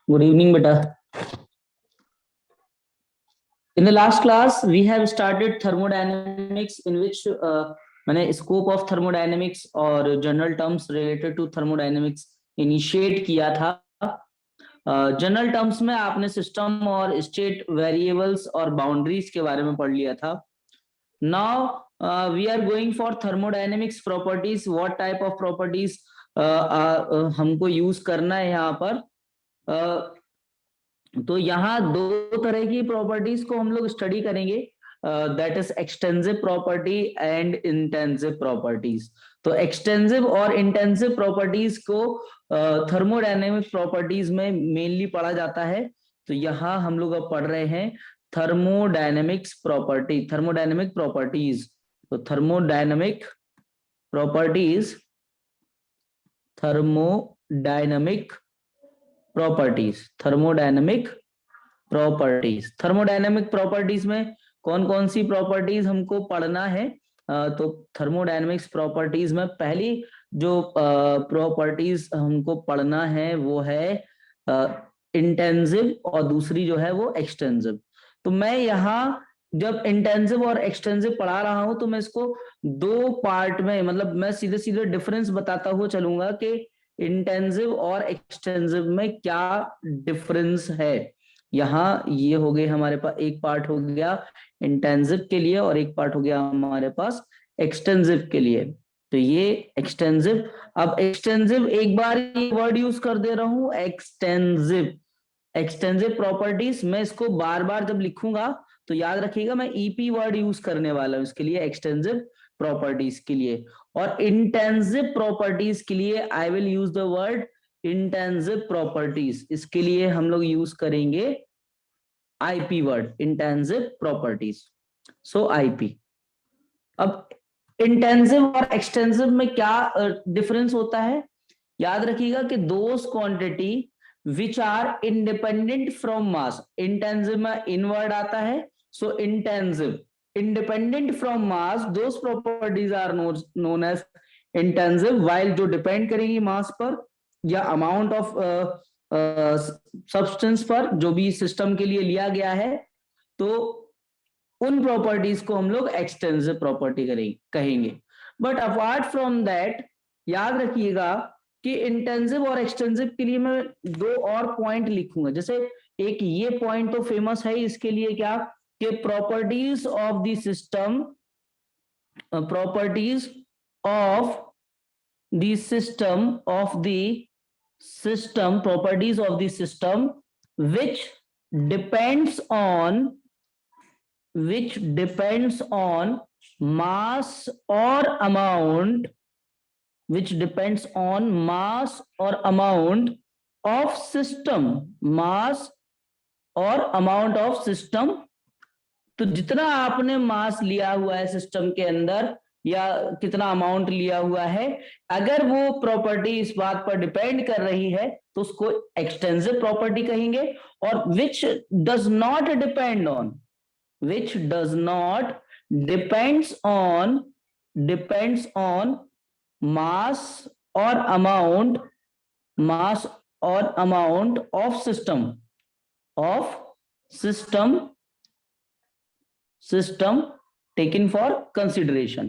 Good evening, beta. In the last class, we have started thermodynamics, in which मैंने scope of thermodynamics और general terms related to thermodynamics initiate किया था. General terms में आपने system और state variables और boundaries के बारे में पढ़ लिया था. Now we are going for thermodynamics properties. What type of properties हमको यूज करना है यहाँ पर. तो यहाँ दो तरह की प्रॉपर्टीज को हम लोग स्टडी करेंगे, that is extensive property and intensive properties. तो एक्सटेंसिव और इंटेंसिव प्रॉपर्टीज को थर्मोडायनेमिक प्रॉपर्टीज में मेनली पढ़ा जाता है. तो यहाँ हम लोग अब पढ़ रहे हैं थर्मोडायनेमिक्स प्रॉपर्टी, थर्मोडायनेमिक प्रॉपर्टीज. तो thermodynamic properties, thermodynamic properties, thermodynamic properties. Thermodynamic properties में कौन कौन सी प्रॉपर्टीज हमको पढ़ना है. तो थर्मोडायनेमिक्स प्रॉपर्टीज में पहली जो प्रॉपर्टीज हमको पढ़ना है वो है इंटेंसिव और दूसरी जो है वो एक्सटेंसिव. तो मैं यहाँ जब इंटेंसिव और एक्सटेंसिव पढ़ा रहा हूं तो मैं इसको दो पार्ट में, मतलब मैं सीधे सीधे डिफरेंस बताता हुआ चलूंगा कि इंटेंसिव और एक्सटेंसिव में क्या डिफरेंस है. यहाँ ये हो गए हमारे पास, एक पार्ट हो गया इंटेंसिव के लिए और एक पार्ट हो गया हमारे पास एक्सटेंसिव के लिए. तो ये एक्सटेंसिव. अब एक्सटेंसिव एक बार ये वर्ड यूज कर दे रहा हूं, एक्सटेंसिव. एक्सटेंसिव प्रॉपर्टीज मैं इसको बार बार जब लिखूंगा तो याद रखिएगा मैं ईपी वर्ड यूज करने वाला हूं इसके लिए, एक्सटेंसिव प्रॉपर्टीज के लिए. और इंटेंसिव प्रॉपर्टीज के लिए I will use the word intensive properties. इसके लिए हम लोग यूज करेंगे IP word, intensive properties. So IP. अब इंटेंसिव और एक्सटेंसिव में क्या डिफरेंस होता है. याद रखिएगा कि those quantity which are independent from mass. Intensive में इनवर्ड आता है, so intensive independent from mass, those properties are known as intensive. while जो डिपेंड करेगी मास पर या अमाउंट ऑफ सब्सटेंस पर जो भी सिस्टम के लिए लिया गया है, तो उन प्रॉपर्टीज को हम लोग एक्सटेंसिव प्रॉपर्टी कहेंगे. बट अपार्ट फ्रॉम दैट याद रखिएगा कि इंटेंसिव और एक्सटेंसिव के लिए मैं दो और पॉइंट लिखूंगा. जैसे एक ये पॉइंट तो फेमस है इसके लिए क्या कि properties of the system, properties of the system, of the system, properties of the system which depends on mass or amount, which depends on mass or amount of system, mass और amount of system. तो जितना आपने मास लिया हुआ है system के अंदर या कितना अमाउंट लिया हुआ है, अगर वो प्रॉपर्टी इस बात पर डिपेंड कर रही है तो उसको एक्सटेंसिव प्रॉपर्टी कहेंगे. और which does not depend on, which does not depends on मास और अमाउंट, मास और amount of system, system taken for consideration.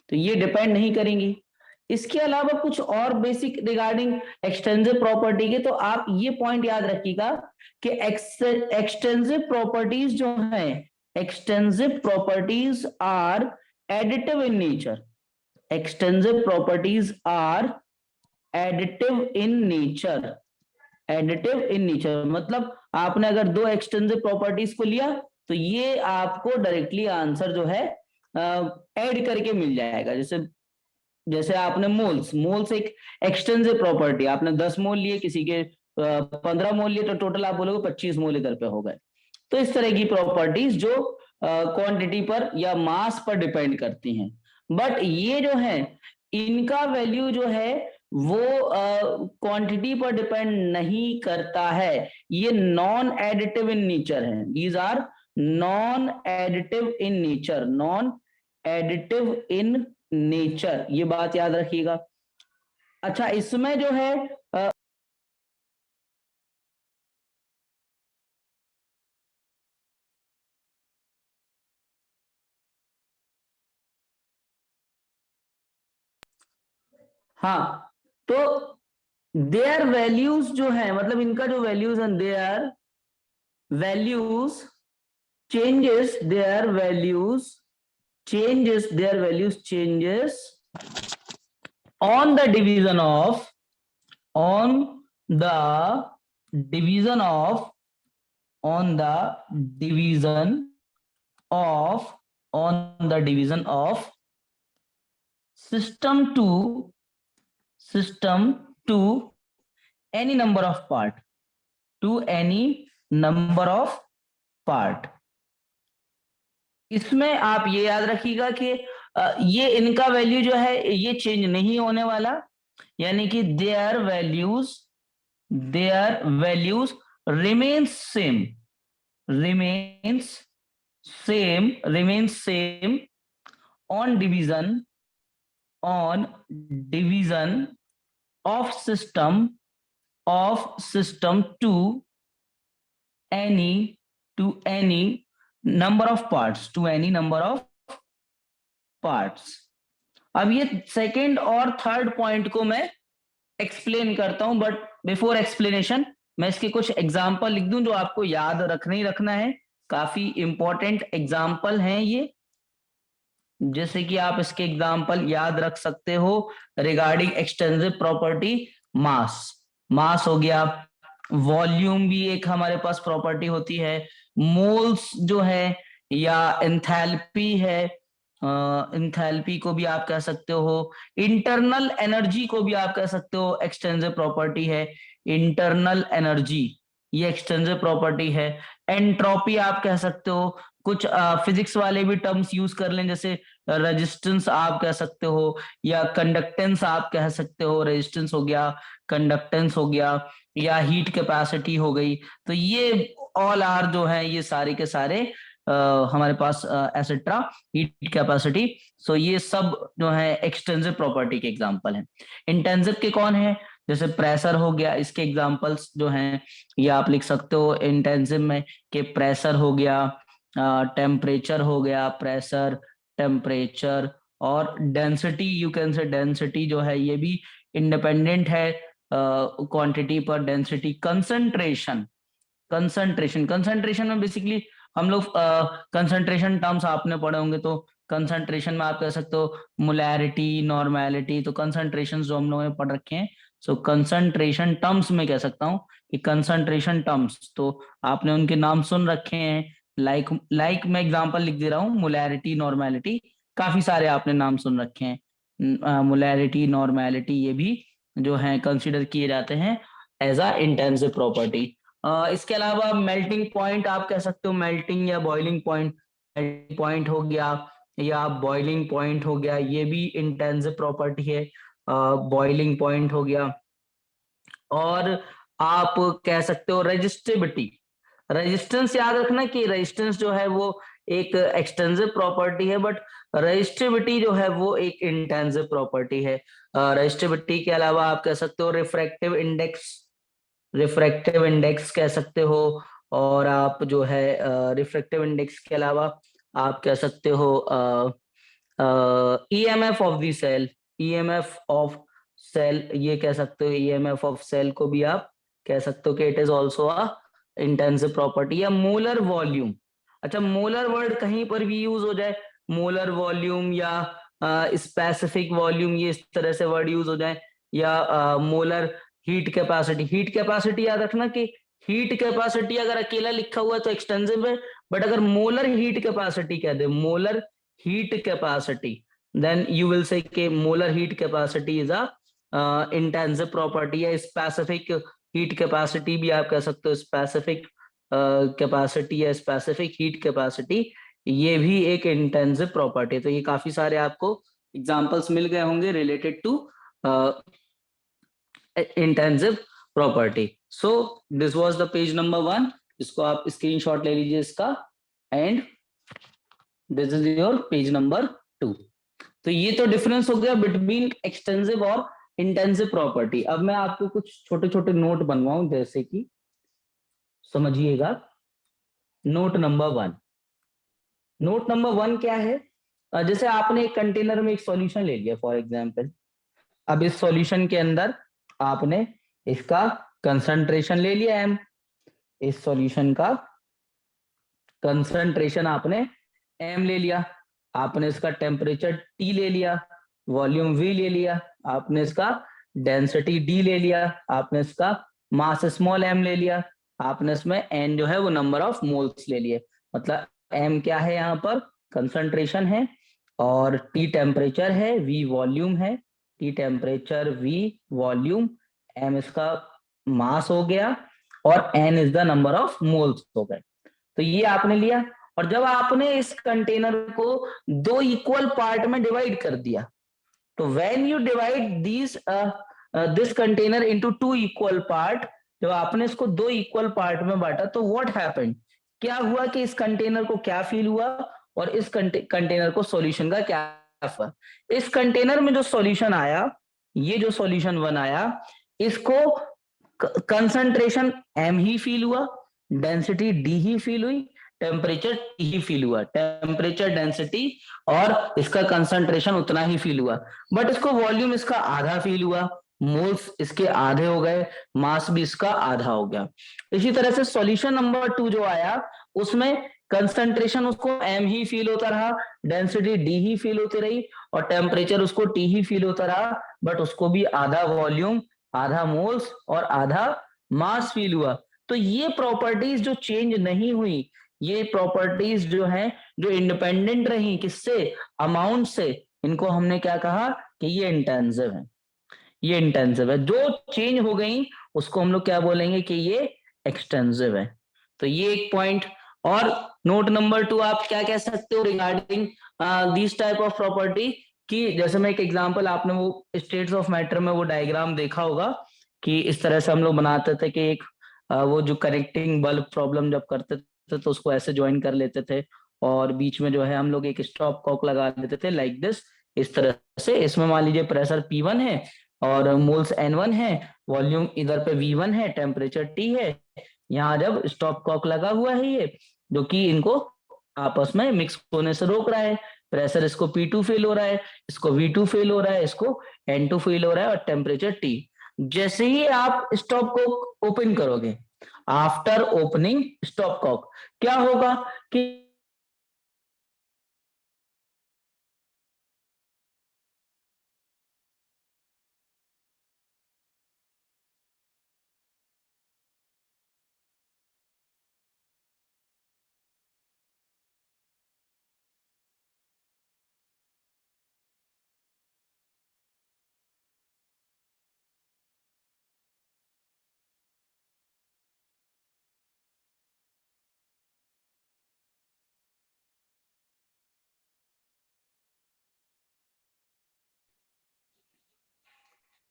तो ये डिपेंड नहीं करेंगी. इसके अलावा कुछ और बेसिक रिगार्डिंग एक्सटेंसिव प्रॉपर्टी के, तो आप ये पॉइंट याद रखिएगा कि एक्सटेंसिव प्रॉपर्टीज जो है, extensive properties are additive in nature. Extensive properties are additive in nature. Additive in nature मतलब आपने अगर दो एक्सटेंसिव प्रॉपर्टीज को लिया तो ये आपको डायरेक्टली आंसर जो है ऐड करके मिल जाएगा. जैसे आपने मोल्स एक एक्सटेंसिव प्रॉपर्टी, आपने 10 मोल लिए, किसी के 15 मोल लिए, तो टोटल आप बोलोगे 25 मोल इधर पे हो गए. तो इस तरह की प्रॉपर्टीज जो क्वांटिटी पर या मास पर डिपेंड करती हैं. बट ये जो है इनका वैल्यू जो है वो क्वांटिटी पर डिपेंड नहीं करता है. ये नॉन एडिटिव इन नेचर है. These are non additive in nature, non additive in nature. ये बात याद रखिएगा. अच्छा, इसमें जो है हाँ, तो देयर वैल्यूज जो है, मतलब इनका जो वैल्यूज है, there values changes their values changes on the division of on the division of on the division on the division of system to any number of part. इसमें आप ये याद रखिएगा कि ये इनका वैल्यू जो है ये चेंज नहीं होने वाला, यानी कि there values remains same on division of system to any number of parts. अब ये सेकंड और थर्ड पॉइंट को मैं एक्सप्लेन करता हूं, बट बिफोर एक्सप्लेनेशन मैं इसके कुछ एग्जाम्पल लिख दूं जो आपको याद रखना ही रखना है। काफी इंपॉर्टेंट एग्जाम्पल हैं ये, जैसे कि आप इसके एग्जाम्पल याद रख सकते हो रिगार्डिंग एक्सटेंसिव प्रॉपर्टी। मास हो गया, वॉल्यूम भी एक हमारे पास प्रॉपर्टी होती है, मोल्स जो है, या एंथैल्पी है, एंथैल्पी को भी आप कह सकते हो, इंटरनल एनर्जी को भी आप कह सकते हो, एक्सटेंसिव प्रॉपर्टी है। इंटरनल एनर्जी ये एक्सटेंसिव प्रॉपर्टी है। एंट्रोपी आप कह सकते हो, कुछ फिजिक्स वाले भी टर्म्स यूज कर लें, जैसे रेजिस्टेंस आप कह सकते हो, या कंडक्टेंस आप कह सकते हो। रेजिस्टेंस हो गया, कंडक्टेंस हो गया, या हीट कैपेसिटी हो गई। तो ये ऑल आर जो है ये सारे के सारे हमारे पास एसेट्रा हीट कैपेसिटी। सो ये सब जो है एक्सटेंसिव प्रॉपर्टी के एग्जांपल हैं। इंटेंसिव के कौन है, जैसे प्रेशर हो गया, इसके एग्जांपल्स जो हैं ये आप लिख सकते हो इंटेंसिव में, कि प्रेशर हो गया, टेम्परेचर हो गया, प्रेशर, टेम्परेचर, और density, you can say density जो है ये भी इंडिपेंडेंट है क्वांटिटी पर। डेंसिटी, कंसंट्रेशन में बेसिकली हम लोग कंसंट्रेशन टर्म्स आपने पढ़े होंगे, तो कंसंट्रेशन में आप कह सकते हो मोलैरिटी, नॉर्मेलिटी, तो कंसंट्रेशन जो हम लोगों ने पढ़ रखे हैं। सो कंसंट्रेशन टर्म्स में कह सकता हूँ कि कंसंट्रेशन टर्म्स तो आपने उनके नाम सुन रखे हैं, लाइक मैं एग्जांपल लिख दे रहा हूँ, मोलैरिटी, नॉर्मेलिटी, काफी सारे आपने नाम सुन रखे हैं। मोलैरिटी, नॉर्मेलिटी ये भी जो है कंसिडर किए जाते हैं एज अ इंटेंसिव प्रॉपर्टी। इसके अलावा मेल्टिंग पॉइंट आप कह सकते हो, मेल्टिंग या बॉइलिंग पॉइंट हो गया, या बॉइलिंग पॉइंट हो गया, ये भी इंटेंसिव प्रॉपर्टी है। बॉइलिंग पॉइंट हो गया, और आप कह सकते हो रेजिस्टिविटी। रेजिस्टेंस याद रखना कि रेजिस्टेंस जो है वो एक एक्सटेंसिव प्रॉपर्टी है, बट रेजिस्टिविटी जो है वो एक इंटेंसिव प्रॉपर्टी है। रेजिस्टिविटी के अलावा आप कह सकते हो रिफ्रैक्टिव इंडेक्स कह सकते हो, और आप जो है रिफ्रैक्टिव इंडेक्स के अलावा आप कह सकते हो EMF of the cell, EMF of cell ये कह सकते हो, ईएमएफ ऑफ सेल को भी आप कह सकते हो कि it is also a intensive property. या मोलर वॉल्यूम, अच्छा मोलर वर्ड कहीं पर भी यूज हो जाए, मोलर वॉल्यूम या स्पेसिफिक वॉल्यूम, ये इस तरह से वर्ड यूज हो जाए, या मोलर हीट कैपेसिटी याद रखना कि हीट कैपेसिटी अगर अकेला लिखा हुआ है तो एक्सटेंसिव है, बट अगर मोलर हीट कैपेसिटी कह दे, molar heat capacity, then you will say कि molar heat capacity is a intensive property। या specific heat capacity भी आप कह सकते हो, specific capacity या specific heat capacity, ये भी एक intensive property। तो ये काफी सारे आपको examples मिल गए होंगे related to intensive property। So this was the page number 1, इसको आप screenshot ले लीजिए इसका, and this is your page number 2। तो ये तो डिफरेंस हो गया बिटवीन एक्सटेंसिव और इंटेंसिव प्रॉपर्टी। अब मैं आपको कुछ छोटे छोटे नोट बनवाऊं, जैसे कि समझिएगा। नोट नंबर 1, नोट नंबर 1 क्या है? जैसे आपने एक कंटेनर में एक सॉल्यूशन ले लिया फॉर एग्जांपल। अब इस सॉल्यूशन के अंदर आपने इसका कंसंट्रेशन ले लिया m, इस सॉल्यूशन का कंसंट्रेशन आपने m ले लिया, आपने इसका टेम्परेचर T ले लिया, वॉल्यूम V ले लिया, आपने इसका डेंसिटी D ले लिया, आपने इसका मास स्मॉल m ले लिया, आपने इसमें n जो है वो नंबर ऑफ मोल्स ले लिए। मतलब m क्या है यहाँ पर? कंसंट्रेशन है, और T टेम्परेचर है, V वॉल्यूम है। T temperature, V volume, m इसका मास हो गया, और n is the number of moles हो गए। तो ये आपने लिया, और जब आपने इस कंटेनर को दो इक्वल पार्ट में डिवाइड कर दिया, तो when you divide this container into two equal part, जब आपने इसको दो इक्वल पार्ट में बांटा, तो व्हाट हैपेंड, क्या हुआ कि इस कंटेनर को क्या फील हुआ, और इस कंटेनर को सॉल्यूशन का क्या हुआ? इस कंटेनर में जो सॉल्यूशन आया, ये जो सॉल्यूशन बनाया, इसको कंसंट्रेशन m ही फील हुआ, डेंसिटी d ही फील हुई, टेम्परेचर T ही फील हुआ, टेम्परेचर, डेंसिटी और इसका कंसंट्रेशन उतना ही फील हुआ, बट इसको वॉल्यूम इसका आधा फील हुआ, मोल्स इसके आधे हो गए, मास भी इसका आधा हो गया। इसी तरह से सॉल्यूशन नंबर 2 जो आया, उसमें कंसंट्रेशन उसको m ही फील होता रहा, डेंसिटी d ही फील होती रही, और टेम्परेचर उसको T ही फील होता रहा, बट उसको भी आधा वॉल्यूम, आधा मोल्स और आधा मास फील हुआ। तो ये प्रॉपर्टीज जो चेंज नहीं हुई, ये प्रॉपर्टीज जो हैं, जो इंडिपेंडेंट रही किससे? अमाउंट से, इनको हमने क्या कहा कि ये इंटेंसिव है। ये इंटेंसिव है। जो चेंज हो गई उसको हम लोग क्या बोलेंगे कि ये एक्सटेंसिव है। तो ये एक पॉइंट। और नोट नंबर 2 आप क्या कह सकते हो regarding this type of property, कि जैसे मैं एक एग्जांपल, आपने वो स्टेट्स ऑफ मैटर में वो डायग्राम देखा होगा कि इस तरह से हम लोग बनाते थे कि एक वो जो कनेक्टिंग बल्ब प्रॉब्लम जब करते थे तो उसको ऐसे ज्वाइन कर लेते थे, और बीच में जो है हम लोग एक स्टॉप कॉक लगा देते थे लाइक दिस, इस तरह से। इसमें मान लीजिए प्रेशर P1 है और मोल्स N1 है, वॉल्यूम इधर पे V1 है, टेम्परेचर T है। यहाँ जब स्टॉप कॉक लगा हुआ है ये, जो कि इनको आपस में मिक्स होने से रोक रहा है, प्रेशर इसको P2 फील हो रहा है, इसको V2 फील हो रहा है, इसको N2 फील हो रहा है, और टेम्परेचर T। जैसे ही आप स्टॉप कॉक ओपन करोगे, आफ्टर ओपनिंग स्टॉप कॉक, क्या होगा कि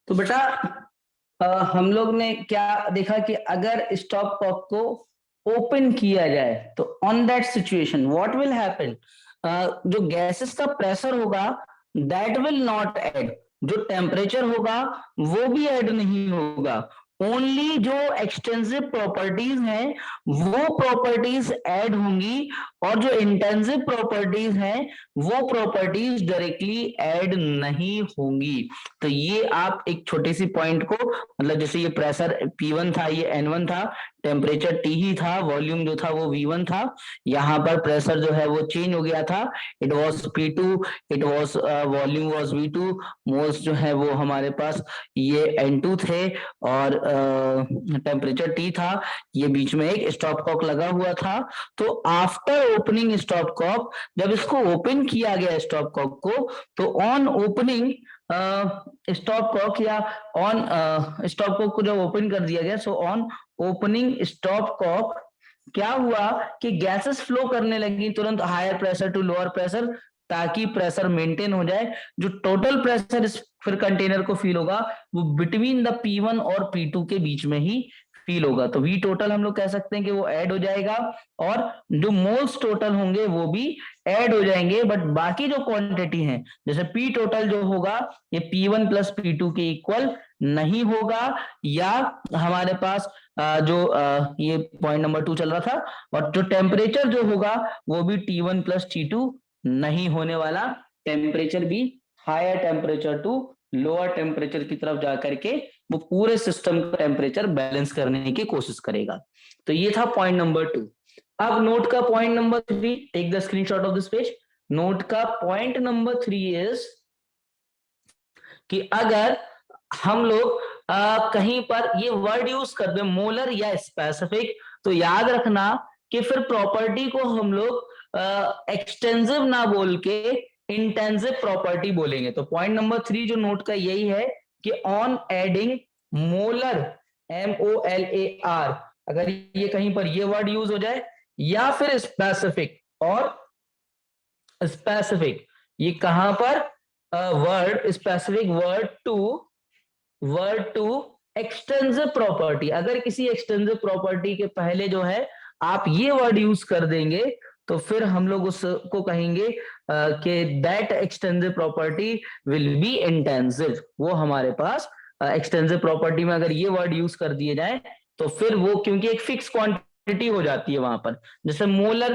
तो बेटा हम लोग ने क्या देखा कि अगर स्टॉप कॉक को ओपन किया जाए, तो on that situation what will happen, जो गैसेस का प्रेशर होगा दैट विल नॉट ऐड, जो टेम्परेचर होगा वो भी ऐड नहीं होगा, ओनली जो एक्सटेंसिव प्रॉपर्टीज हैं वो प्रॉपर्टीज ऐड होंगी, और जो इंटेंसिव प्रॉपर्टीज हैं वो प्रॉपर्टीज डायरेक्टली ऐड नहीं होंगी। तो ये आप एक छोटी सी पॉइंट को, मतलब जैसे ये प्रेशर P1 था, ये N1 था, टेम्परेचर T ही था, वॉल्यूम जो था वो V1 था, यहाँ पर प्रेशर जो है वो चेंज हो गया था, it was P2, it was volume was V2, moles जो है वो हमारे पास ये N2 थे, और टेम्परेचर T था, ये बीच में एक स्टॉप कॉक लगा हुआ था। तो आफ्टर ओपनिंग स्टॉप कॉक, जब इसको ओपन किया गया स्टॉप कॉक को, तो ऑन ओपनिंग स्टॉप कॉक, या ऑन स्टॉप कॉक को जब ओपन कर दिया गया, so on opening stop cock क्या हुआ कि गैसेस फ्लो करने लगी तुरंत higher pressure to lower pressure, ताकि प्रेशर मेंटेन हो जाए। जो टोटल प्रेशर इस फिर कंटेनर को फील होगा वो बिटवीन द P1 और P2 के बीच में ही फील होगा, तो वी टोटल हम लोग कह सकते हैं कि वो ऐड हो जाएगा, और जो मोल्स टोटल होंगे वो भी ऐड हो जाएंगे, बट बाकी जो क्वांटिटी है जैसे पी टोटल जो होगा ये P1 प्लस P2 के इक्वल नहीं होगा, या हमारे पास ये पॉइंट नंबर 2 चल रहा था, और जो टेम्परेचर जो होगा वो भी T1 प्लस T2 नहीं होने वाला, टेम्परेचर भी higher temperature to lower temperature की तरफ जाकर के वो पूरे सिस्टम का टेम्परेचर बैलेंस करने की कोशिश करेगा। तो ये था पॉइंट नंबर 2। अब नोट का point number 3, take the screenshot of this page. Note का पॉइंट नंबर 3 इज कि अगर हम लोग कहीं पर ये वर्ड यूज कर दे मोलर या स्पेसिफिक, तो याद रखना कि फिर प्रॉपर्टी को हम लोग एक्सटेंसिव ना बोल के इंटेंसिव प्रॉपर्टी बोलेंगे। तो पॉइंट नंबर 3 जो नोट का यही है कि ऑन एडिंग मोलर, MOLAR, अगर ये कहीं पर ये वर्ड यूज हो जाए, या फिर स्पेसिफिक, और स्पेसिफिक ये कहां पर word specific word to extensive property, अगर किसी एक्सटेंसिव प्रॉपर्टी के पहले जो है आप ये वर्ड यूज कर देंगे तो फिर हम लोग उसको कहेंगे कि that extensive property will be intensive. वो हमारे पास एक्सटेंसिव प्रॉपर्टी में अगर ये वर्ड यूज कर दिए जाए तो फिर वो, क्योंकि एक फिक्स क्वांटिटी हो जाती है वहां पर, जैसे मोलर,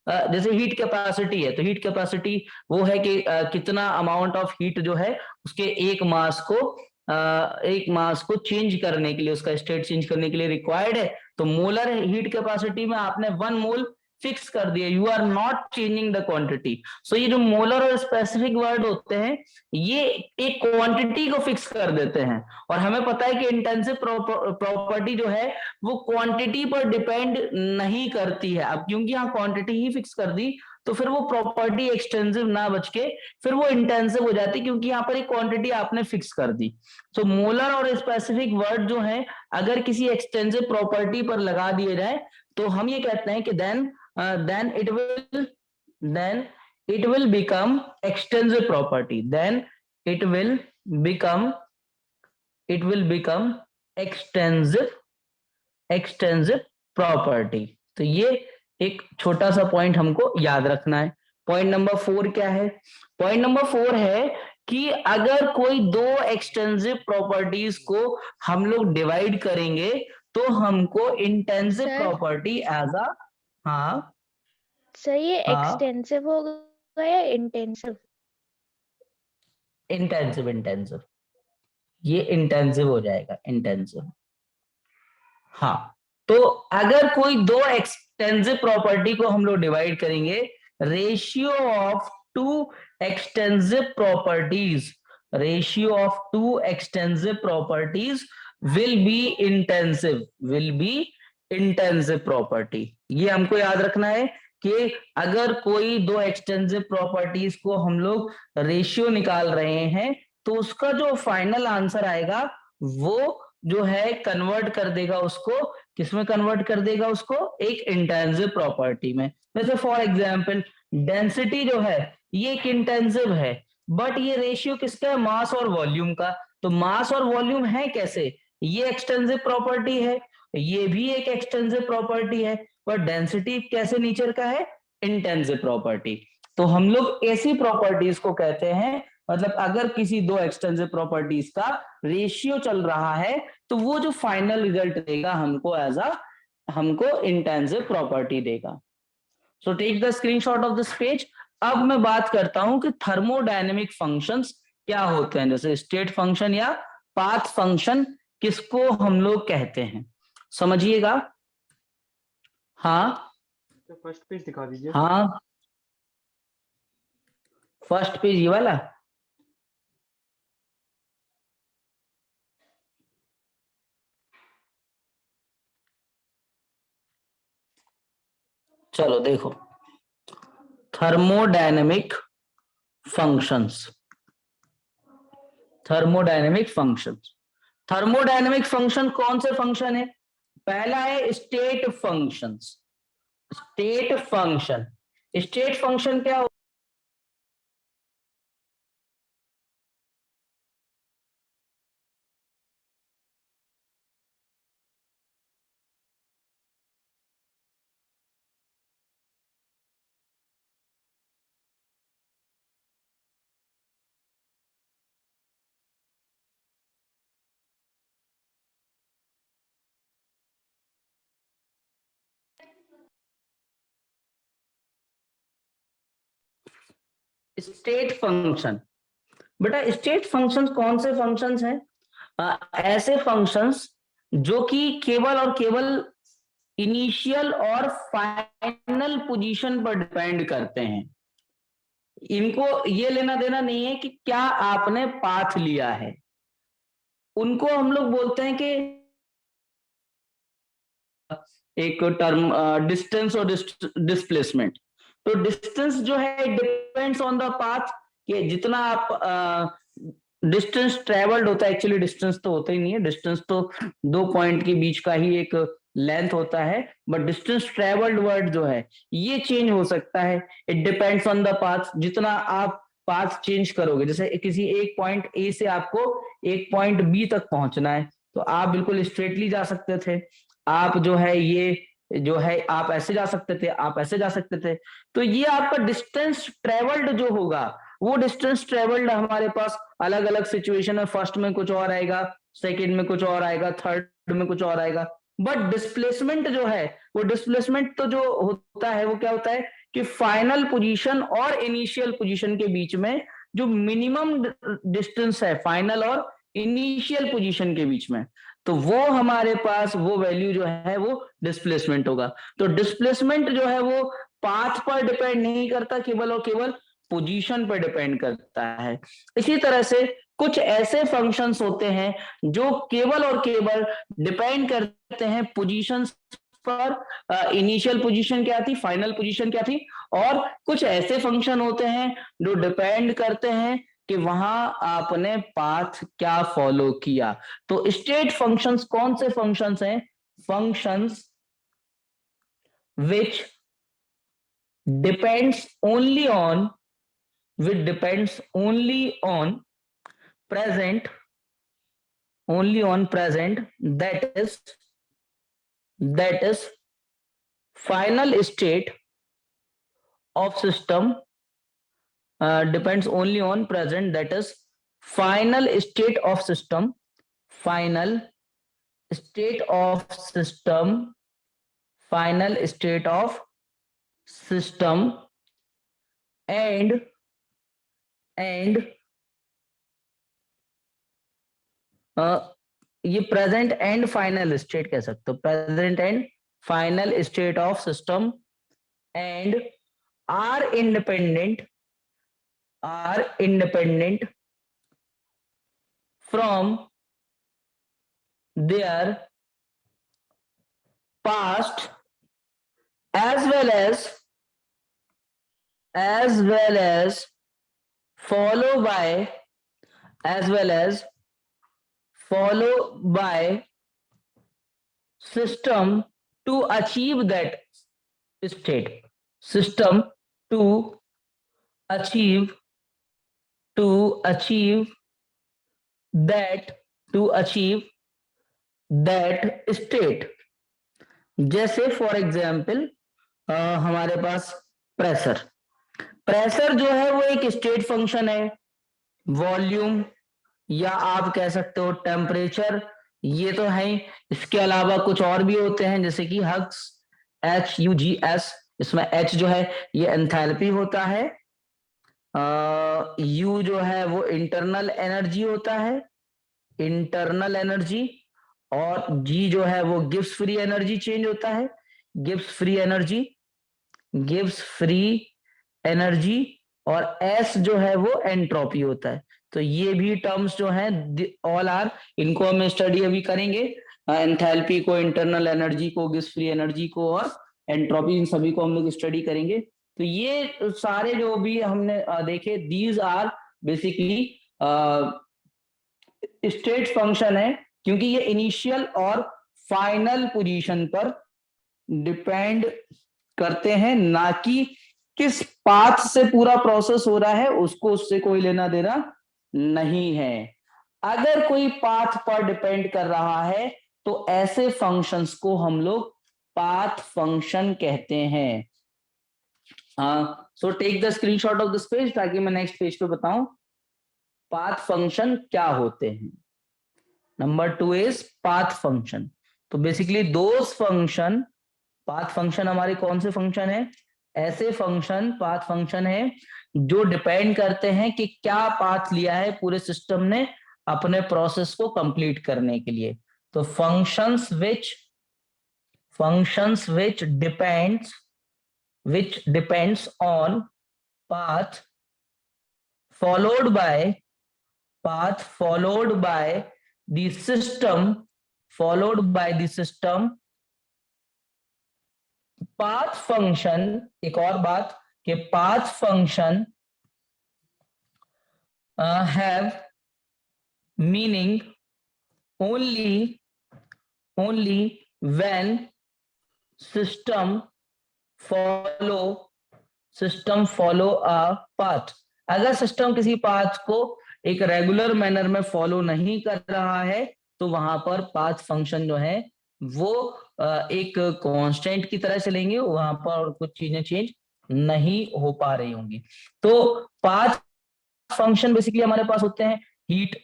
जैसे हीट कैपेसिटी है, तो हीट कैपेसिटी वो है कि कितना अमाउंट ऑफ हीट जो है उसके एक मास को चेंज करने के लिए, उसका स्टेट चेंज करने के लिए रिक्वायर्ड है। तो मोलर हीट कैपेसिटी में आपने 1 मोल फिक्स कर दिया, you are not changing the quantity. So ये जो मोलर और स्पेसिफिक वर्ड होते हैं ये एक क्वांटिटी को फिक्स कर देते हैं, और हमें पता है कि इंटेंसिव प्रॉपर्टी जो है वो क्वांटिटी पर डिपेंड नहीं करती है। अब क्योंकि यहाँ क्वांटिटी ही फिक्स कर दी तो फिर वो प्रॉपर्टी एक्सटेंसिव ना बच के फिर वो इंटेंसिव हो जाती, क्योंकि यहाँ पर एक क्वांटिटी आपने फिक्स कर दी। तो मोलर और स्पेसिफिक वर्ड जो है अगर किसी एक्सटेंसिव प्रॉपर्टी पर लगा दिए जाए तो हम ये कहते हैं कि then it will become extensive property, then it will become extensive property। तो ये एक छोटा सा पॉइंट हमको याद रखना है। पॉइंट नंबर 4 क्या है? पॉइंट नंबर 4 है कि अगर कोई दो एक्सटेंसिव प्रॉपर्टीज को हम लोग डिवाइड करेंगे तो हमको intensive sir property as a, हाँ सर ये हाँ, एक्सटेंसिव होगा या इंटेंसिव? इंटेंसिव ये इंटेंसिव हो जाएगा, इंटेंसिव। हाँ, तो अगर कोई दो एक्सटेंसिव प्रॉपर्टी को हम लोग डिवाइड करेंगे, ratio of two extensive properties, ratio of two extensive properties will be intensive property. ये हमको याद रखना है कि अगर कोई दो एक्सटेंसिव प्रॉपर्टीज को हम लोग रेशियो निकाल रहे हैं तो उसका जो फाइनल आंसर आएगा वो जो है कन्वर्ट कर देगा उसको, किसमें कन्वर्ट कर देगा उसको? एक इंटेंसिव प्रॉपर्टी में। जैसे फॉर एग्जांपल डेंसिटी जो है ये एक इंटेंसिव है, बट ये रेशियो किसका है? मास और वॉल्यूम का। तो मास और वॉल्यूम है कैसे? ये एक्सटेंसिव प्रॉपर्टी है, ये भी एक एक्सटेंसिव प्रॉपर्टी है, पर डेंसिटी कैसे नेचर का है? Intensive property. तो हम लोग ऐसी प्रॉपर्टीज को कहते हैं, मतलब अगर किसी दो एक्सटेंसिव प्रॉपर्टीज का रेशियो चल रहा है तो वो जो फाइनल रिजल्ट देगा हमको इंटेंसिव प्रॉपर्टी देगा। So take the screenshot of this page. अब मैं बात करता हूं कि थर्मोडायनेमिक फंक्शंस क्या होते हैं, जैसे स्टेट फंक्शन या पाथ फंक्शन किसको हम लोग कहते हैं, समझिएगा। हाँ फर्स्ट पेज दिखा दीजिए। हाँ, फर्स्ट पेज ये वाला। चलो देखो, thermodynamic functions, thermodynamic functions. Thermodynamic function कौन से फंक्शन है? पहला है स्टेट फंक्शंस। स्टेट फंक्शन क्या स्टेट फंक्शन। बेटा स्टेट फंक्शंस कौन से फंक्शंस हैं? ऐसे फंक्शंस जो कि केवल और केवल इनिशियल और फाइनल पोजीशन पर डिपेंड करते हैं। इनको ये लेना देना नहीं है कि क्या आपने पाथ लिया है। उनको हम लोग बोलते हैं कि एक टर्म डिस्टेंस और डिस्प्लेसमेंट। तो डिस्टेंस जो है डिपेंड्स ऑन द पाथ, कि जितना आप डिस्टेंस ट्रेवल्ड होता है, एक्चुअली डिस्टेंस तो होता ही नहीं है, डिस्टेंस तो दो पॉइंट के बीच का ही एक लेंथ होता है, बट डिस्टेंस ट्रेवल्ड वर्ड जो है ये चेंज हो सकता है। It depends on the path. जितना आप पाथ चेंज करोगे, जैसे किसी एक पॉइंट ए से आपको एक पॉइंट बी तक पहुंचना है, तो आप बिल्कुल स्ट्रेटली जा सकते थे, आप जो है ये जो है आप ऐसे जा सकते थे, आप ऐसे जा सकते थे। तो ये आपका डिस्टेंस ट्रेवल्ड जो होगा, वो डिस्टेंस ट्रेवल्ड हमारे पास अलग अलग सिचुएशन में, फर्स्ट में कुछ और आएगा, सेकंड में कुछ और आएगा, थर्ड में कुछ और आएगा। बट डिस्प्लेसमेंट जो है, वो डिस्प्लेसमेंट तो जो होता है वो क्या होता है कि फाइनल पोजीशन और इनिशियल पोजीशन के बीच में जो मिनिमम डिस्टेंस है फाइनल और इनिशियल पोजीशन के बीच में, तो वो हमारे पास वो वैल्यू जो है वो डिस्प्लेसमेंट होगा। तो डिस्प्लेसमेंट जो है वो पाथ पर डिपेंड नहीं करता, केवल और केवल पोजीशन पर डिपेंड करता है। इसी तरह से कुछ ऐसे फंक्शंस होते हैं जो केवल और केवल डिपेंड करते हैं पोजीशंस पर। इनिशियल पोजीशन क्या थी, फाइनल पोजीशन क्या थी। और कुछ ऐसे फंक्शन होते हैं जो डिपेंड करते हैं कि वहां आपने पाथ क्या फॉलो किया। तो स्टेट फंक्शंस कौन से फंक्शंस हैं? Functions which depends only on which depends only on present, only on present, that is final state of system, depends only on present, that is final state of system, final state of system, final state of system, and ये present and final state कह सकते हो, present and final state of system, and are independent from their past as well as follow by system to achieve that state, system to achieve that state। जैसे for example हमारे पास pressure जो है वो एक state function है। Volume या आप कह सकते हो टेम्परेचर, ये तो है। इसके अलावा कुछ और भी होते हैं जैसे कि हग्स, HUGS, इसमें H जो है ये एंथैल्पी होता है, U जो है वो इंटरनल एनर्जी होता है, इंटरनल एनर्जी, और G जो है वो गिब्स फ्री एनर्जी चेंज होता है, गिब्स फ्री एनर्जी, और S जो है वो एंट्रोपी होता है। तो ये भी टर्म्स जो हैं ऑल आर, इनको हम स्टडी अभी करेंगे, एंथैल्पी को, इंटरनल एनर्जी को, गिब्स फ्री एनर्जी को और एंट्रोपी, इन सभी को हम लोग स्टडी करेंगे। तो ये सारे जो भी हमने देखे, these are basically state function है, क्योंकि ये इनिशियल और फाइनल पोजीशन पर डिपेंड करते हैं, ना कि किस पाथ से पूरा प्रोसेस हो रहा है उसको उससे कोई लेना देना नहीं है। अगर कोई पाथ पर डिपेंड कर रहा है तो ऐसे फंक्शंस को हम लोग पाथ फंक्शन कहते हैं। So take the screenshot of this page ताकि मैं नेक्स्ट पेज पे बताऊं पाथ फंक्शन क्या होते हैं। Number 2 is path function. तो basically those function, path function हमारे कौन से फंक्शन है? ऐसे फंक्शन पाथ फंक्शन है जो डिपेंड करते हैं कि क्या पाथ लिया है पूरे सिस्टम ने अपने प्रोसेस को कंप्लीट करने के लिए। तो functions which depends on path followed by the system path function। एक और बात कि path function have meaning only when system follow a path। अगर सिस्टम किसी पाथ को एक रेगुलर मैनर में फॉलो नहीं कर रहा है तो वहां पर पाथ फंक्शन जो है वो एक कांस्टेंट की तरह चलेंगे, वहां पर कुछ चीजें चेंज नहीं हो पा रही होंगी। तो पाथ फंक्शन बेसिकली हमारे पास होते हैं हीट।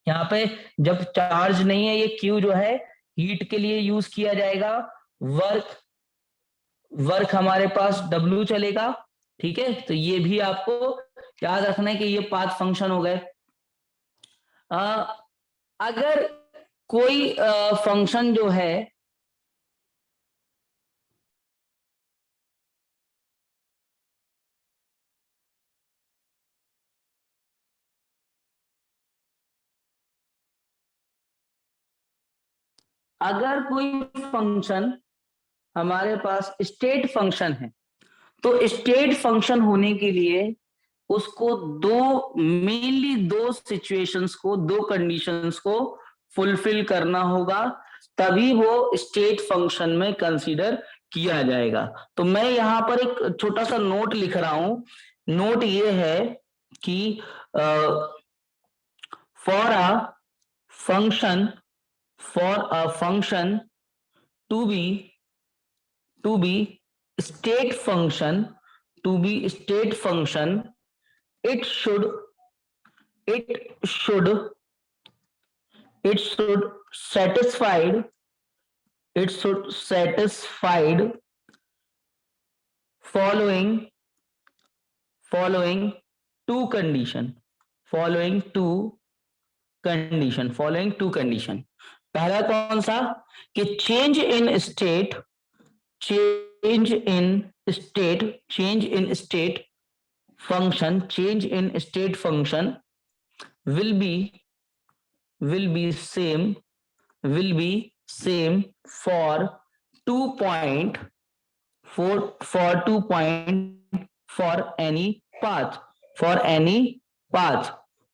यहाँ पे जब चार्ज नहीं है, ये क्यू जो है हीट के लिए यूज किया जाएगा। वर्क हमारे पास W चलेगा, ठीक है। तो ये भी आपको याद रखना है कि ये पाथ फंक्शन हो गए। अगर कोई फंक्शन जो है हमारे पास स्टेट फंक्शन है, तो स्टेट फंक्शन होने के लिए उसको मेनली दो सिचुएशंस को, दो कंडीशंस को फुलफिल करना होगा, तभी वो स्टेट फंक्शन में कंसीडर किया जाएगा। तो मैं यहाँ पर एक छोटा सा नोट लिख रहा हूं। नोट ये है कि for a function to be state function, it should satisfied following two condition। पहला कौन सा कि change in state function will be same for 2 point for any path।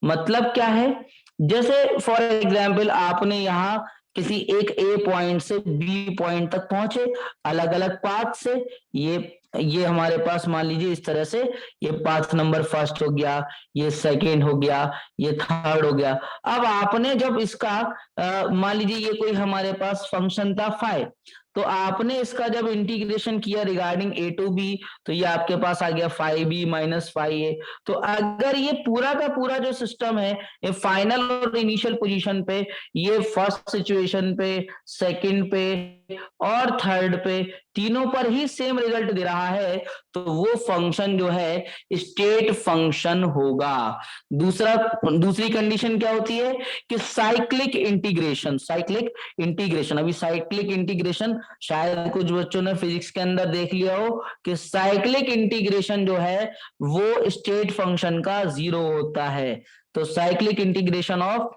मतलब क्या है, जैसे फॉर एग्जाम्पल आपने यहां किसी एक ए पॉइंट से बी पॉइंट तक पहुंचे अलग अलग पाथ से। ये हमारे पास मान लीजिए इस तरह से ये पाथ नंबर फर्स्ट हो गया, ये सेकंड हो गया, ये थर्ड हो गया। अब आपने जब इसका मान लीजिए ये कोई हमारे पास फंक्शन था फाइव, तो आपने इसका जब इंटीग्रेशन किया रिगार्डिंग ए टू बी, तो ये आपके पास आ गया 5b माइनस 5a। तो अगर ये पूरा का पूरा जो सिस्टम है ये फाइनल और इनिशियल पोजीशन पे, ये फर्स्ट सिचुएशन पे, सेकंड पे और थर्ड पे, तीनों पर ही सेम रिजल्ट दे रहा है, तो वो फंक्शन जो है स्टेट फंक्शन होगा। दूसरी कंडीशन क्या होती है कि साइक्लिक इंटीग्रेशन। अभी साइक्लिक इंटीग्रेशन शायद कुछ बच्चों ने फिजिक्स के अंदर देख लिया हो कि साइक्लिक इंटीग्रेशन जो है वो स्टेट फंक्शन का 0 होता है। तो cyclic integration of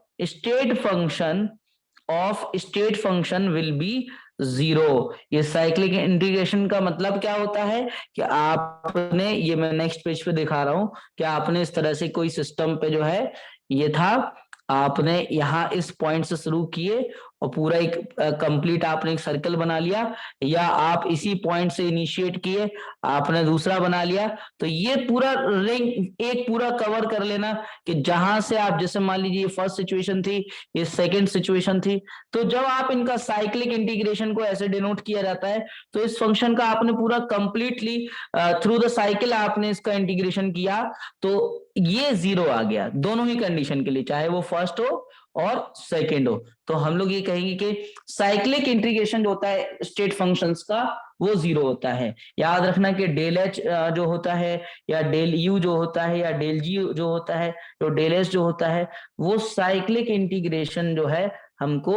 state function will be 0। ये साइक्लिक इंटीग्रेशन का मतलब क्या होता है कि आपने, ये मैं नेक्स्ट पेज पे दिखा रहा हूं कि आपने इस तरह से कोई सिस्टम पे जो है ये था, आपने यहां इस पॉइंट से शुरू किए और पूरा एक कंप्लीट आपने एक सर्कल बना लिया, या आप इसी पॉइंट से इनिशिएट किए आपने दूसरा बना लिया। तो ये पूरा रिंग एक पूरा कवर कर लेना कि जहां से आप, जैसे मान लीजिए ये फर्स्ट सिचुएशन थी, ये सेकंड सिचुएशन थी, तो जब आप इनका साइक्लिक इंटीग्रेशन को ऐसे डिनोट किया जाता है तो इस फंक्शन का आपने पूरा कंप्लीटली थ्रू द साइकिल आपने इसका इंटीग्रेशन किया, तो ये 0 आ गया दोनों ही कंडीशन के लिए, चाहे वो फर्स्ट हो और सेकेंड हो। तो हम लोग ये कहेंगे कि साइक्लिक इंटीग्रेशन जो होता है स्टेट फंक्शंस का वो 0 होता है। याद रखना कि डेल एच जो होता है या डेल यू जो होता है या डेल जी जो होता है, जो डेल एस जो होता है, वो साइक्लिक इंटीग्रेशन जो है हमको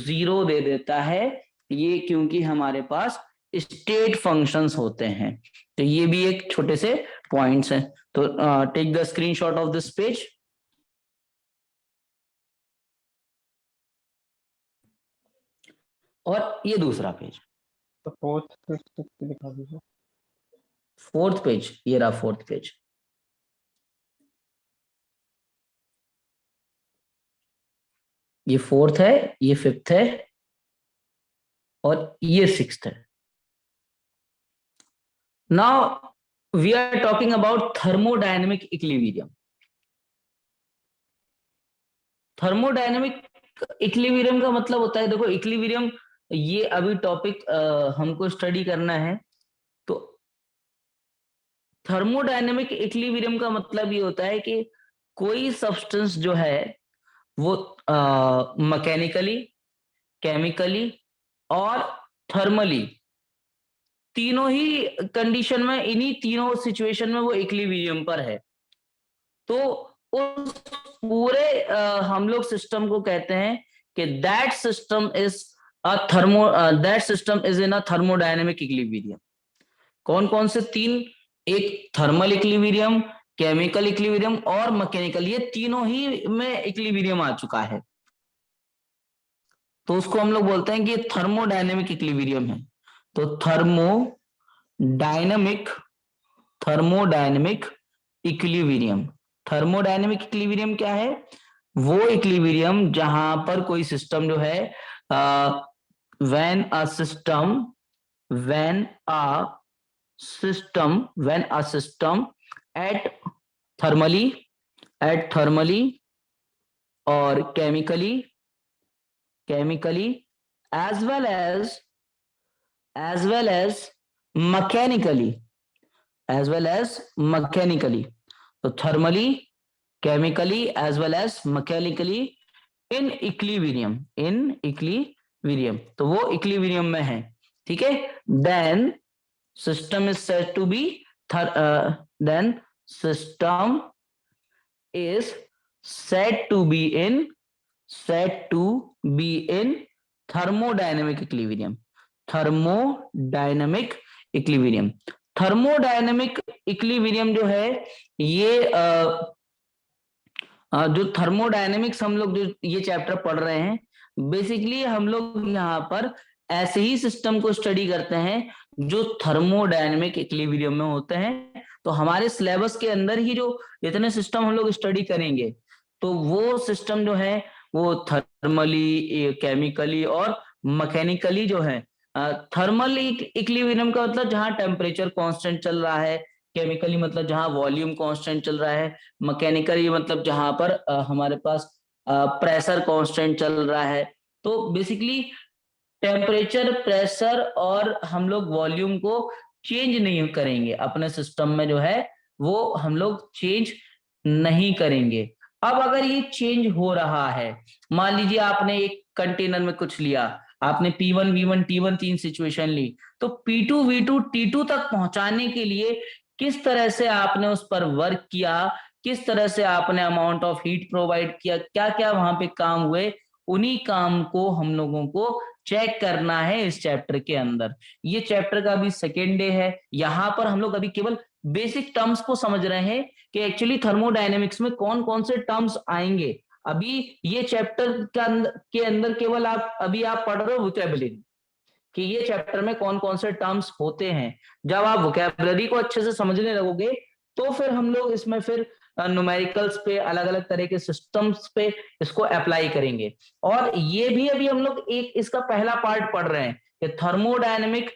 0 दे देता है। ये क्योंकि हमारे पास स्टेट फंक्शंस होते हैं। तो ये भी एक छोटे से पॉइंट्स हैं। तो take the screenshot of this page. और ये दूसरा पेज, तो फोर्थ फिफ्थ दिखा दीजिए। फोर्थ पेज, ये रहा फोर्थ पेज। ये फोर्थ है, ये फिफ्थ है और ये सिक्स्थ है। Now we are talking about thermodynamic equilibrium. Thermodynamic equilibrium का मतलब होता है, देखो इक्विलिब्रियम ये अभी टॉपिक हमको स्टडी करना है। तो थर्मोडायनेमिक इक्विलिब्रियम का मतलब ये होता है कि कोई सब्सटेंस जो है वो मैकेनिकली, केमिकली और थर्मली तीनों ही कंडीशन में, इन्हीं तीनों सिचुएशन में वो इक्विलिब्रियम पर है। तो उस पूरे हम लोग सिस्टम को कहते हैं कि that system is that system is in a thermodynamic equilibrium. कौन कौन से तीन? एक थर्मल इक्विलिब्रियम, केमिकल इक्विलिब्रियम और मैकेनिकल, ये तीनों ही में इक्विलिब्रियम आ चुका है। तो उसको हम लोग बोलते हैं कि ये थर्मोडायनेमिक इक्विलिब्रियम है। तो थर्मोडायनेमिक इक्विलिब्रियम, थर्मोडायनेमिक इक्विलिब्रियम क्या है? वो इक्विलिब्रियम जहां पर कोई सिस्टम जो है when a system at thermally और chemically as well as mechanically, तो thermally, chemically as well as mechanically in equilibrium, तो वो इक्विलिब्रियम में है। ठीक है। Then system is said to be then system is said to be in thermodynamic equilibrium. Thermodynamic equilibrium जो है ये जो थर्मोडायनेमिक्स हम लोग जो ये चैप्टर पढ़ रहे हैं, बेसिकली हम लोग यहाँ पर ऐसे ही सिस्टम को स्टडी करते हैं जो थर्मोडायनेमिक इक्विलिब्रियम में होते हैं। तो हमारे सिलेबस के अंदर ही जो इतने सिस्टम हम लोग स्टडी करेंगे, तो वो सिस्टम जो है वो थर्मली, केमिकली और मैकेनिकली जो है। थर्मल इक्विलिब्रियम का मतलब जहां टेम्परेचर कांस्टेंट चल रहा है, केमिकली मतलब जहां वॉल्यूम कांस्टेंट चल रहा है, मैकेनिकली मतलब जहां पर हमारे पास प्रेशर कांस्टेंट चल रहा है। तो बेसिकली टेम्परेचर, प्रेशर और हम लोग वॉल्यूम को चेंज नहीं करेंगे अपने सिस्टम में, जो है वो हम लोग चेंज नहीं करेंगे। अब अगर ये चेंज हो रहा है, मान लीजिए आपने एक कंटेनर में कुछ लिया, आपने P1, V1, T1 तीन सिचुएशन ली, तो P2, V2, T2 तक पहुंचाने के लिए किस तरह से आपने उस पर वर्क किया, किस तरह से आपने अमाउंट ऑफ हीट प्रोवाइड किया, क्या क्या वहां पे काम हुए, उन्हीं काम को हम लोगों को चेक करना है इस चैप्टर के अंदर। ये चैप्टर का अभी सेकेंड डे है। यहाँ पर हम लोग अभी केवल बेसिक टर्म्स को समझ रहे हैं कि एक्चुअली थर्मोडायनेमिक्स में कौन कौन से टर्म्स आएंगे। अभी ये चैप्टर के अंदर केवल आप पढ़ रहे हो वोकैबुलरी, कि ये चैप्टर में कौन कौन से टर्म्स होते हैं। जब आप वोकैबुलरी को अच्छे से समझने लगोगे, तो फिर हम लोग इसमें फिर न्यूमेरिकल्स पे, अलग अलग तरह के सिस्टम्स पे इसको अप्लाई करेंगे। और ये भी अभी हम लोग एक इसका पहला पार्ट पढ़ रहे हैं कि थर्मोडायनेमिक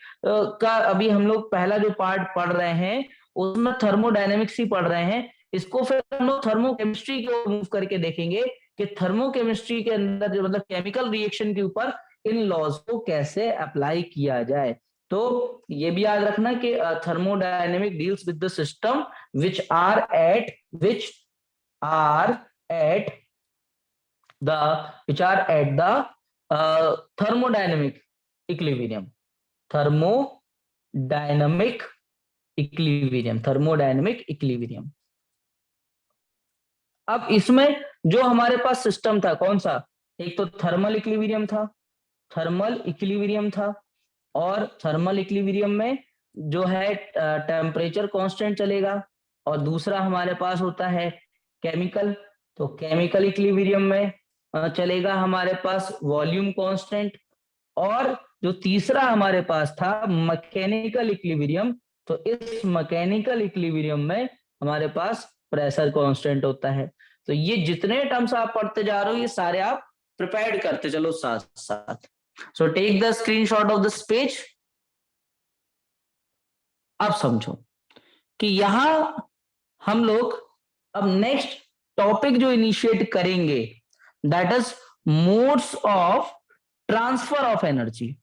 का अभी हम लोग पहला जो पार्ट पढ़ रहे हैं उसमें थर्मोडायनेमिक्स ही पढ़ रहे हैं। इसको फिर हम लोग थर्मोकेमिस्ट्री को मूव करके देखेंगे कि थर्मोकेमिस्ट्री के अंदर जो मतलब केमिकल रिएक्शन के ऊपर इन लॉज को कैसे अप्लाई किया जाए। तो ये भी याद रखना कि thermodynamic deals with the system which are at the thermodynamic equilibrium, thermodynamic equilibrium, thermodynamic equilibrium. अब इसमें जो हमारे पास सिस्टम था कौन सा, एक तो थर्मल इक्विलिब्रियम था, थर्मल इक्विलिब्रियम था, और थर्मल इक्विलिब्रियम में जो है टेम्परेचर कांस्टेंट चलेगा, और दूसरा हमारे पास होता है केमिकल, तो केमिकल इक्विलिब्रियम में चलेगा हमारे पास वॉल्यूम कांस्टेंट, और जो तीसरा हमारे पास था मैकेनिकल इक्विलिब्रियम, तो इस मैकेनिकल इक्विलिब्रियम में हमारे पास प्रेशर कांस्टेंट होता है। तो ये जितने टर्म्स आप पढ़ते जा रहे हो ये सारे आप प्रिपेयर करते चलो साथ साथ। So take the screenshot of this page. अब समझो कि यहां हम लोग अब नेक्स्ट टॉपिक जो इनिशिएट करेंगे that is modes of transfer of energy.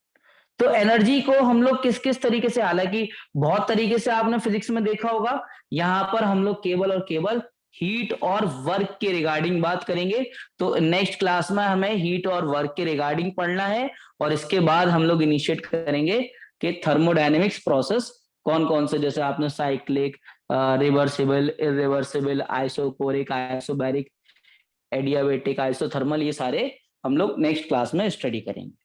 तो एनर्जी को हम लोग किस किस तरीके से, हालांकि बहुत तरीके से आपने फिजिक्स में देखा होगा, यहां पर हम लोग केवल और केवल हीट और वर्क के रिगार्डिंग बात करेंगे। तो नेक्स्ट क्लास में हमें हीट और वर्क के रिगार्डिंग पढ़ना है, और इसके बाद हम लोग इनिशिएट करेंगे कि थर्मोडायनेमिक्स प्रोसेस कौन कौन से, जैसे आपने cyclic, reversible, irreversible, isochoric, isobaric, adiabatic, isothermal, ये सारे हम लोग नेक्स्ट क्लास में स्टडी करेंगे।